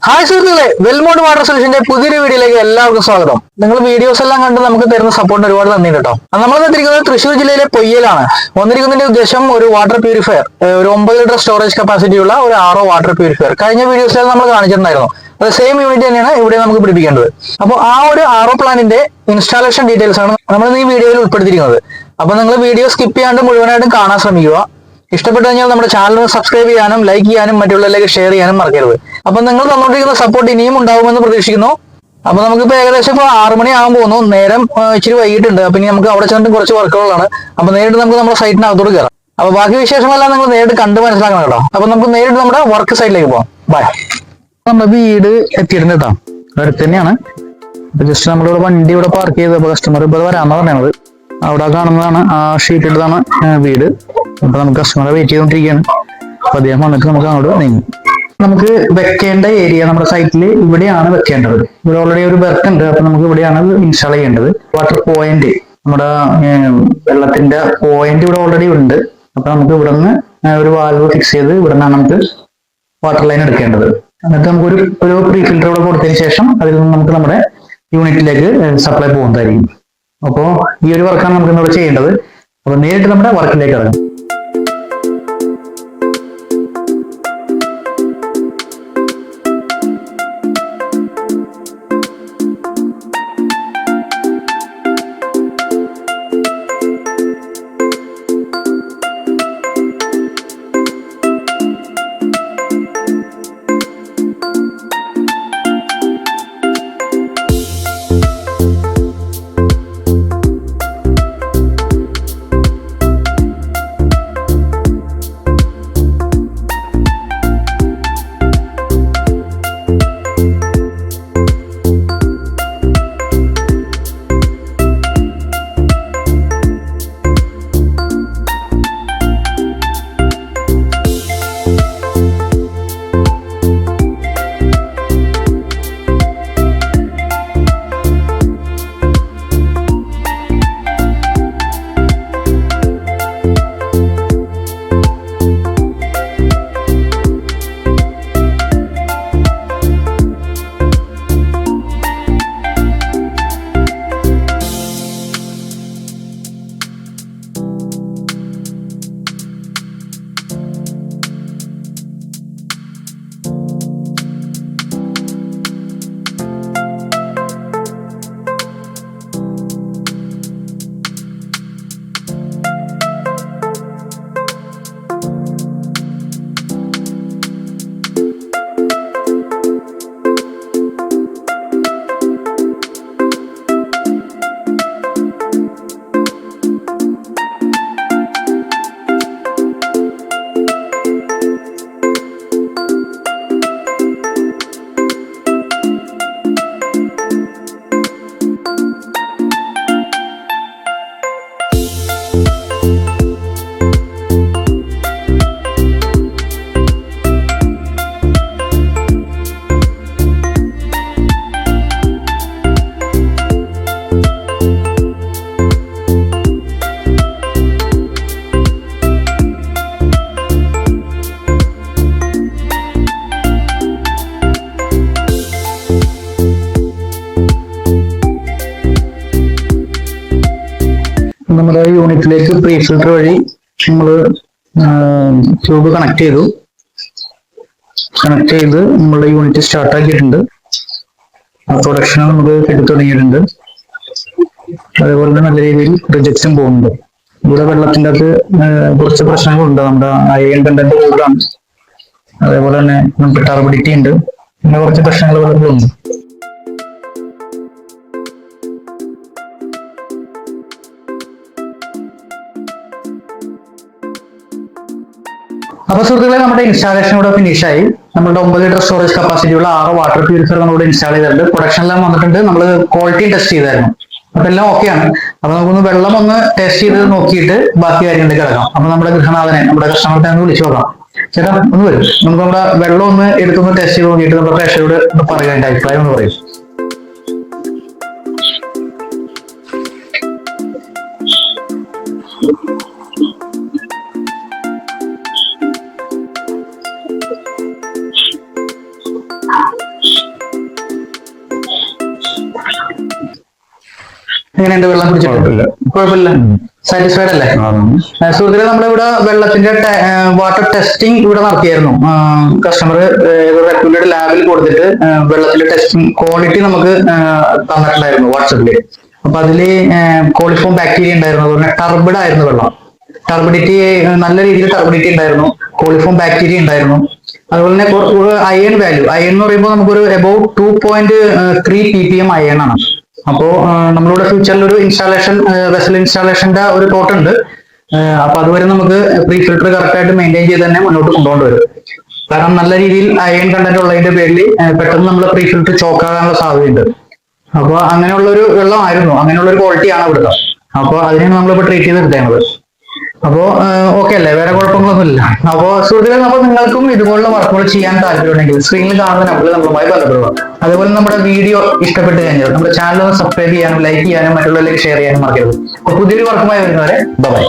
Hi സുഹൃത്തുക്കളെ, വെൽമോണ്ട് water സൊല്യൂഷന്റെ പുതിയൊരു വീഡിയോയിലേക്ക് എല്ലാവർക്കും സ്വാഗതം. നിങ്ങൾ വീഡിയോസ് എല്ലാം കണ്ട് നമുക്ക് തരുന്ന സപ്പോർട്ടിന് ഒരുപാട് നന്ദി കേട്ടോ. നമ്മൾ എത്തിയിരിക്കുന്നത് തൃശ്ശൂർ ജില്ലയിലെ പൊയ്യലാണ്. വന്നിരിക്കുന്നതിന്റെ ഉദ്ദേശം ഒരു വാട്ടർ പ്യൂരിഫയർ, ഒരു 9 ലിറ്റർ സ്റ്റോറേജ് കപ്പാസിറ്റി ഉള്ള ഒരു വാട്ടർ പ്യൂരിഫയർ കഴിഞ്ഞ വീഡിയോസിൽ നമ്മൾ കാണിച്ചിട്ടുണ്ടായിരുന്നു. അത് സെയിം യൂണിറ്റ് തന്നെയാണ് ഇവിടെ നമുക്ക് പിടിപ്പിക്കേണ്ടത്. അപ്പോൾ ആ ഒരു പ്ലാനിന്റെ ഇൻസ്റ്റാളേഷൻ ഡീറ്റെയിൽസ് ആണ് നമ്മൾ ഈ വീഡിയോയിൽ ഉൾപ്പെടുത്തിയിരിക്കുന്നത്. അപ്പോൾ നിങ്ങൾ വീഡിയോ സ്കിപ്പ് ചെയ്യാണ്ട് മുഴുവനായിട്ടും കാണാൻ ശ്രമിക്കുക. ഇഷ്ടപ്പെട്ടു കഴിഞ്ഞാൽ നമ്മുടെ ചാനൽ സബ്സ്ക്രൈബ് ചെയ്യാനും ലൈക്ക് ചെയ്യാനും മറ്റുള്ളവരിലേക്ക് ഷെയർ ചെയ്യാനും മറക്കരുത്. അപ്പൊ നിങ്ങൾ തന്നോണ്ടിരിക്കുന്ന സപ്പോർട്ട് ഇനിയും ഉണ്ടാവുമെന്ന് പ്രതീക്ഷിക്കുന്നു. അപ്പൊ നമുക്കിപ്പോ ഏകദേശം ഇപ്പോൾ 6 മണി ആകാൻ പോകുന്നു. നേരം ഇച്ചിരി വൈകിട്ടുണ്ട്. അപ്പൊ ഇനി നമുക്ക് അവിടെ ചെന്നിട്ട് കുറച്ച് വർക്കുകളാണ്. അപ്പൊ നേരിട്ട് നമുക്ക് നമ്മുടെ സൈറ്റിനകത്തോട് കയറാം. അപ്പൊ ബാക്കി വിശേഷമെല്ലാം നിങ്ങൾ നേരിട്ട് കണ്ട് മനസ്സിലാക്കണം കേട്ടോ. അപ്പൊ നമുക്ക് നേരിട്ട് നമ്മുടെ വർക്ക് സൈറ്റിലേക്ക് പോകാം. ബൈ. നമ്മുടെ വീട് എത്തിയിട്ടുണ്ട് കേട്ടോ, അടുത്ത് തന്നെയാണ്. അപ്പൊ ജസ്റ്റ് നമ്മളിവിടെ വണ്ടി ഇവിടെ പാർക്ക് ചെയ്ത് കസ്റ്റമർ ഇപ്പോൾ വരാമെന്ന് പറയുന്നത്. അവിടെ കാണുന്നതാണ് ആ ഷീറ്റ് ഇട്ടതാണ് വീട്. അപ്പൊ നമുക്ക് കസ്റ്റമറെ വെയിറ്റ് ചെയ്തുകൊണ്ടിരിക്കുകയാണ്. അപ്പൊ അദ്ദേഹം വന്നിട്ട് നമുക്ക് അങ്ങോട്ട് നീങ്ങും. നമുക്ക് വെക്കേണ്ട ഏരിയ നമ്മുടെ സൈറ്റിൽ ഇവിടെയാണ് വെക്കേണ്ടത്. ഇവിടെ ഓൾറെഡി ഒരു ബെർത്ത് ഉണ്ട്. അപ്പൊ നമുക്ക് ഇവിടെയാണ് ഇൻസ്റ്റാൾ ചെയ്യേണ്ടത്. വാട്ടർ പോയിന്റ്, നമ്മുടെ വെള്ളത്തിന്റെ പോയിന്റ് ഇവിടെ ഓൾറെഡി ഉണ്ട്. അപ്പൊ നമുക്ക് ഇവിടെ നിന്ന് ഒരു വാൽവ് ഫിക്സ് ചെയ്ത് ഇവിടെ നിന്നാണ് നമുക്ക് വാട്ടർ ലൈൻ എടുക്കേണ്ടത്. എന്നിട്ട് നമുക്ക് ഒരു പ്രീ ഫിൽറ്റർ ഇവിടെ കൊടുത്തതിന് ശേഷം അതിൽ നിന്ന് നമുക്ക് നമ്മുടെ യൂണിറ്റിലേക്ക് സപ്ലൈ പോകുന്നതായിരിക്കും. അപ്പോൾ ഈ ഒരു വർക്കാണ് നമുക്ക് ഇവിടെ ചെയ്യേണ്ടത്. അപ്പൊ നേരിട്ട് നമ്മുടെ വർക്കിലേക്ക് ഇറങ്ങാം. നമ്മുടെ യൂണിറ്റിലേക്ക് പ്രീ ഫിൽറ്റർ വഴി നമ്മൾ ട്യൂബ് കണക്ട് ചെയ്ത് നമ്മളുടെ യൂണിറ്റ് സ്റ്റാർട്ട് ആക്കിയിട്ടുണ്ട്. പ്രൊഡക്ഷൻ നമുക്ക് കിട്ടി തുടങ്ങിയിട്ടുണ്ട്. അതേപോലെ തന്നെ നല്ല രീതിയിൽ റിജക്ഷൻ പോകുന്നുണ്ട്. ഇവിടെ വെള്ളത്തിൻ്റെ അകത്ത് കുറച്ച് പ്രശ്നങ്ങളുണ്ട്. നമ്മുടെ അയൺ കണ്ടന്റ് കൂടുതലാണ്. അതേപോലെ തന്നെ നമുക്ക് ടർബിഡിറ്റി ഉണ്ട്. പിന്നെ കുറച്ച് പ്രശ്നങ്ങൾ ഉണ്ട്. അപ്പൊ സുഹൃത്തുക്കളെ, നമ്മുടെ ഇൻസ്റ്റാളേഷൻ ഇവിടെ ഫിനിഷ് ആയി. നമ്മുടെ 9 ലിറ്റർ സ്റ്റോറേജ് കപ്പാസിറ്റി ഉള്ള 6 വാട്ടർ പ്യൂരിഫയർ നമ്മളിവിടെ ഇൻസ്റ്റാൾ ചെയ്തിട്ടുണ്ട്. പ്രൊഡക്ഷൻ എല്ലാം വന്നിട്ടുണ്ട്. നമ്മൾ ക്വാളിറ്റി ടെസ്റ്റ് ചെയ്തായിരുന്നു. അപ്പൊ എല്ലാം ഓക്കെയാണ്. അപ്പൊ നമുക്കൊന്ന് വെള്ളം ഒന്ന് ടെസ്റ്റ് ചെയ്ത് നോക്കിയിട്ട് ബാക്കി കാര്യങ്ങളിലേക്ക് കിടക്കാം. അപ്പൊ നമ്മുടെ ഗൃഹനാഥനെ, നമ്മുടെ കസ്റ്റമറിനെ ഒന്ന് വിളിച്ചു നോക്കാം. ചേട്ടാ ഒന്ന് വരും, നമുക്ക് നമ്മുടെ വെള്ളം ഒന്ന് എടുത്തൊന്ന് ടെസ്റ്റ് ചെയ്ത് നോക്കിയിട്ട് നമ്മുടെ പ്രേക്ഷകരോട് പറയാൻ അഭിപ്രായം എന്ന് പറയും. എങ്ങനെയുണ്ട് വെള്ളം കുടിച്ചിട്ട്? കുഴപ്പമില്ല, സാറ്റിസ്ഫൈഡ് അല്ലേ? സുഹൃത്തുക്കളെ, നമ്മളിവിടെ വെള്ളത്തിന്റെ വാട്ടർ ടെസ്റ്റിംഗ് ഇവിടെ നടത്തിയായിരുന്നു. കസ്റ്റമർ റെഗുലർ ലാബിൽ കൊടുത്തിട്ട് വെള്ളത്തിന്റെ ടെസ്റ്റിംഗ് ക്വാളിറ്റി നമുക്ക് തന്നിട്ടുണ്ടായിരുന്നു വാട്സപ്പില്. അപ്പൊ അതില് കോളിഫോം ബാക്ടീരിയ ഉണ്ടായിരുന്നു, അതുപോലെ ടർബിഡ് ആയിരുന്നു വെള്ളം. ടർബിഡിറ്റി നല്ല രീതിയിൽ ടർബിഡിറ്റി ഉണ്ടായിരുന്നു, കോളിഫോം ബാക്ടീരിയ ഉണ്ടായിരുന്നു. അതുപോലെ തന്നെ അയൺ വാല്യൂ, അയൺ എന്ന് പറയുമ്പോൾ നമുക്കൊരു അബൌട്ട് 2.3 ppm അയൺ ആണ്. അപ്പോ നമ്മളിവിടെ ഫ്യൂച്ചറിൽ ഒരു ഇൻസ്റ്റാളേഷൻ വെസൽ ഇൻസ്റ്റാളേഷന്റെ ഒരു തോട്ട് ഉണ്ട്. അപ്പൊ അതുവരെ നമുക്ക് പ്രീ ഫിൽട്ടർ കറക്റ്റ് ആയിട്ട് മെയിൻറ്റെയിൻ ചെയ്ത് തന്നെ മുന്നോട്ട് കൊണ്ടുപോകേണ്ടി വരും. കാരണം നല്ല രീതിയിൽ അയൺ കണ്ടന്റ് ഉള്ളതിന്റെ പേരിൽ പെട്ടെന്ന് നമ്മൾ പ്രീ ഫിൽട്ടർ ചോക്കാകാനുള്ള സാധ്യതയുണ്ട്. അപ്പൊ അങ്ങനെയുള്ള ഒരു വെള്ളമായിരുന്നു, അങ്ങനെയുള്ള ഒരു ക്വാളിറ്റിയാണ് ഇവിടുത്തെ. അപ്പൊ അതിനാണ് നമ്മളിപ്പോ ട്രീറ്റ് ചെയ്ത് എടുത്തേണ്ടത്. അപ്പോ ഓക്കെ അല്ലേ, വേറെ കുഴപ്പങ്ങളൊന്നുമില്ല. അപ്പോ സുഹൃത്തുക്കളെ, അപ്പൊ നിങ്ങൾക്കും ഇതുപോലുള്ള വർക്കുകൾ ചെയ്യാൻ താല്പര്യമുണ്ടെങ്കിൽ സ്ക്രീനിൽ കാണുന്ന നമ്പറിൽ നമ്മളുമായി ബന്ധപ്പെടുക. അതുപോലെ നമ്മുടെ വീഡിയോ ഇഷ്ടപ്പെട്ട് കഴിഞ്ഞാൽ നമ്മുടെ ചാനൽ ഒന്ന് സബ്സ്ക്രൈബ് ചെയ്യാനും ലൈക്ക് ചെയ്യാനും മറ്റുള്ളവരിലേക്ക് ഷെയർ ചെയ്യാനും മറക്കരുത്. അപ്പൊ പുതിയൊരു വർക്കുമായി വരുന്നവരെ ബൈ.